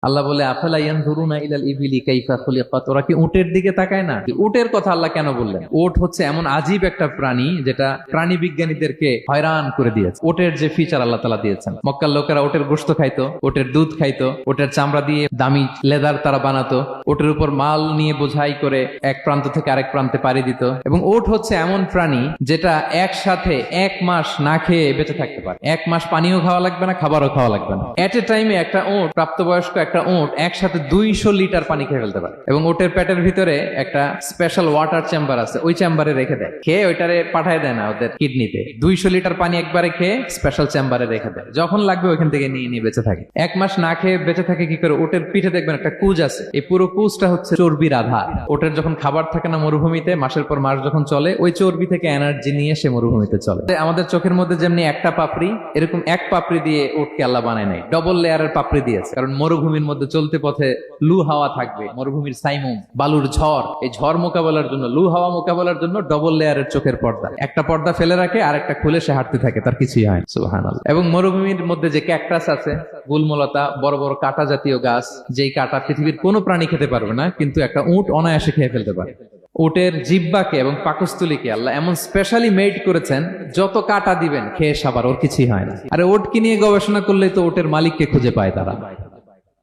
আল্লাহ বলে আফালা ইয়ানজুরুনা ইলাল ইবিলি কাইফা খুলিকাত, ওরা কি উটের দিকে তাকায় না? উটের কথা আল্লাহ কেন বললেন? উট হচ্ছে এমন আজীব একটা প্রাণী যেটা প্রাণী বিজ্ঞানীদেরকে হয়রান করে দিয়েছে। উটের যে ফিচার আল্লাহ তাআলা দিয়েছেন, মক্কার লোকেরা উটের গোশত খাইতো, উটের দুধ খাইতো, উটের চামড়া দিয়ে দামি লেদার তারা বানাতো, উটের উপর মাল নিয়ে বোঝাই করে এক প্রান্ত থেকে আরেক প্রান্তে পাড়ি দিত। এবং উট হচ্ছে এমন প্রাণী যেটা একসাথে 1 মাস না খেয়ে বেঁচে থাকতে পারে। 1 মাস পানিও খাওয়া লাগবে না, খাবারও খাওয়া লাগবে না। এট এ টাইমে একটা উট, প্রাপ্তবয়স্ক একটা উট একসাথে 200 লিটার পানি খেয়ে ফেলতে পারে। এবং উটের পেটের ভিতরে একটা স্পেশাল ওয়াটার চেম্বার আছে, ওই চেম্বারে রেখে দেয়, খেয়ে ওইটারে পাঠায় দেয় না ওদের কিডনিতে। 200 লিটার পানি একবারে খেয়ে স্পেশাল চেম্বারে রেখে দেয়, যখন লাগবে ওইখান থেকে নিয়ে নিয়ে বেঁচে থাকে। 1 মাস না খেয়ে বেঁচে থাকে কি করে? উটের পিঠে দেখবেন একটা কুজ আছে, এই পুরো কুজটা হচ্ছে চর্বির আধার। উটের যখন খাবার থাকে না মরুভূমিতে, মাসের পর মাস যখন চলে, ওই চর্বি থেকে এনার্জি নিয়ে সে মরুভূমিতে চলে। আমাদের চোখের মধ্যে যেমনি একটা পাপড়ি, এরকম এক পাপড়ি দিয়ে উটকে আল্লাহ বানায় নাই, ডবল লেয়ারের পাপড়ি দিয়েছে। কারণ মরুভূমির মধ্যে চলতে পথে লু হাওয়া থাকবে, মরুভূমির সাইমুম, বালুর ঝড়, এই ঝড় মোকাবেলার জন্য, লু হাওয়া মোকাবেলার জন্য ডবল লেয়ারের চোখের পর্দা। একটা পর্দা ফেলে রাখে আর একটা খুলে সে হাঁটতে থাকে, তার কিছুই হয় না। সুবহানাল্লাহ। এবং মরুভূমির মধ্যে যে ক্যাকটাস আছে, গুলমলতা, বড় বড় কাঁটা জাতীয় গাছ, যেই কাঁটা পৃথিবীর কোনো প্রাণী খেতে পারবে না, কিন্তু একটা উট অনায়াসে খেয়ে ফেলতে পারে। উটের জিহ্বাকে এবং পাকস্থলীকে আল্লাহ এমন স্পেশালি মেড করেছেন, যত কাঁটা দিবেন খেয়ে সাবার, ওর কিছুই হয় না। আরে উটকে নিয়ে গবেষণা করলেই তো উটের মালিককে খুঁজে পায় তারা।